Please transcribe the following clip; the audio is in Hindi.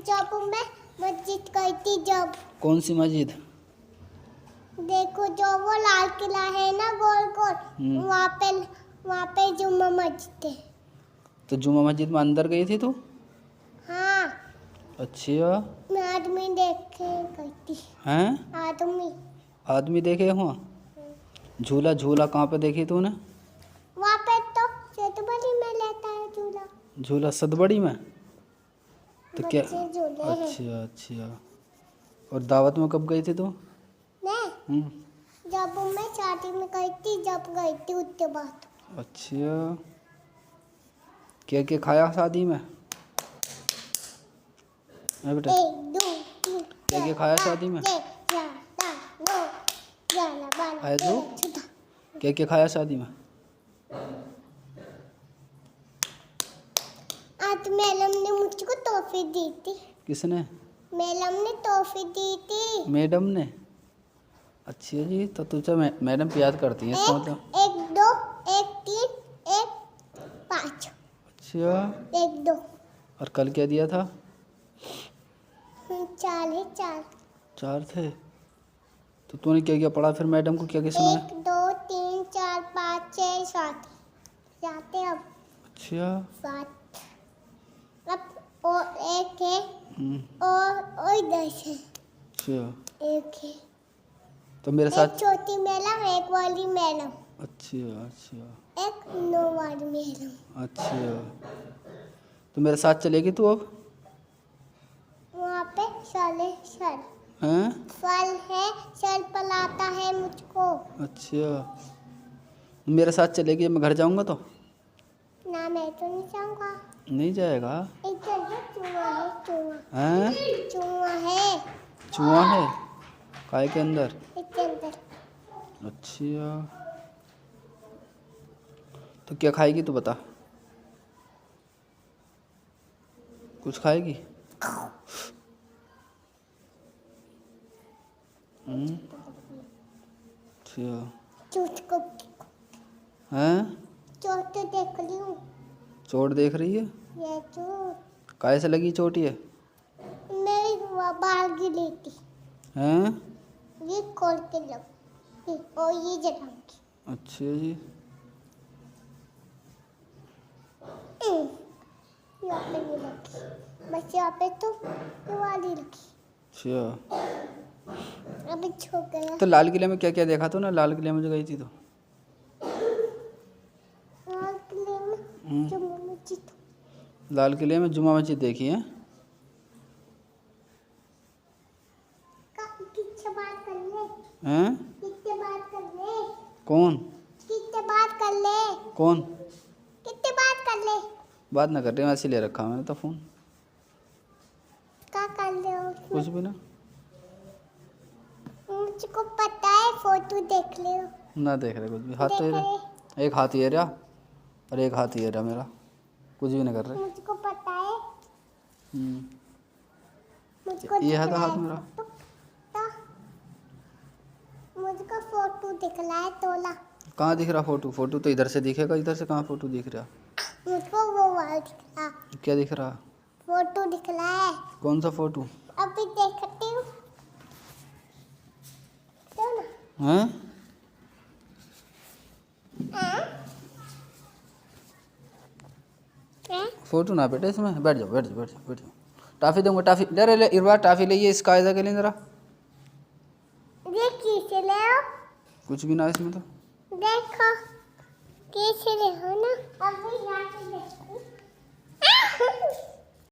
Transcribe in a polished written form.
जब मैं मस्जिद गई थी जब। कौन सी मस्जिद? देखो जो वो लाल किला है ना गोल गोल, वहाँ पे जुम्मा मस्जिद है। तो जुम्मा मस्जिद में अंदर गई थी तू? हाँ। अच्छा। मैं आदमी देखे गई थी। हैं? आदमी। आदमी देखे हुआ? झूला झूला कहाँ पे देखी तूने? वहाँ पे तो सतबड़ी में लेता है झूला। झूला सतबड़ी में? तो क्या? बच्चे झूले हैं। अच्छा अच्छा। और दावत में कब गई थी तू? मैं जब मैं शादी में गई थी, जब गई थी उसके बाद। अच्छा। क्या क्या खाया शादी में? बेटा 1 2 3 क्या क्या खाया शादी में? आए तो क्या क्या खाया शादी में? आज मैडम ने मुझको टॉफी दी थी। किसने? मैडम ने टॉफी दी थी। मैडम ने? अच्छा जी। तो तुझे मैडम याद करती है इसका मतलब? 1 2 1 3 1 5। अच्छा। 1 2। और कल क्या दिया था? 4 है 4। 4 थे। तो तूने क्या क्या पढ़ा फिर? मैडम को क्या क्या सुनाया? 1 2 3 4 5 6 7 जाते अब। अच्छा। 7 अब और एक है और इधर से अच्छा। एक है। तो मेरे एक साथ छोटी मैडम, एक वाली मैडम, अच्छा अच्छा एक नो वाली मैडम। अच्छा। तो मेरे साथ चलेगी तू अब? वहाँ पे सर है, सर हैं? फल है, सर पलाता है मुझको। अच्छा। मेरे साथ चलेगी? मैं घर जाऊंगा तो? ना मैं तो नहीं जाऊँगा। नहीं जाएगा? इधर है चूहा है, चूहा। हैं? चूहा है। चूहा है? काय के अंदर? इसके अंदर। अच्छा। तो क्या खाएगी तू बता? कुछ खाएगी? अच्छा। चोट को हैं? चोट तो देख ली हूँ। चोट देख रही है? ये चोट काय से लगी चोट ये? मेरी बाल गिरी थी। हैं? ये खोल के लग और ये जगह की। अच्छा जी। यहाँ पे नहीं लगी, बस यहाँ पे तो ये वाली लगी। अच्छा। अभी छो गया। तो लाल किले में क्या क्या देखा तू ना? लाल किले में जो गई थी तो? लाल किले में जुम्मा मस्जिद। लाल किले में जुमा मस्जिद देखी है? किससे बात कर ले? हैं? किससे बात कर ले? कौन? किससे बात कर ले? कौन? किससे बात कर ले? बात ना कर रही, वैसे ले रखा मैंने तो फ़ोन। क्या कर ले हो? कुछ भी ना। मुझको पता है, फोटो देख ले। ना देख रहे कुछ भी। हाथ तो देख ये रहे। एक हाथ ये रहा और एक हाथ ये रहा मेरा। कुछ भी नहीं कर रहे। मुझको पता है। मुझको ये है दिख तो रहा हाथ है मेरा। तो मुझको फोटो दिख रहा है तोला। कहाँ दिख रहा फोटो? फोटो तो इधर से दिखेगा, इधर से कहाँ फोटो दिख रहा? मुझको वो वाला दिख रहा। क्या दिख रहा? फोटो दिख रहा है। कौन सा फोटो? अभी देखती हूँ तो ना। हैं? फोटो ना बेटे इसमें। बैठ जाओ बैठ जाओ बैठ जाओ बैठ जाओ। टाफ़ी दूंगा, टाफ़ी ले ले ले। इरवा टाफ़ी ले इस कायदा के लिए ज़रा। ये किसे ले हो? कुछ भी ना इसमें तो। देखो किसे ले हो ना। अभी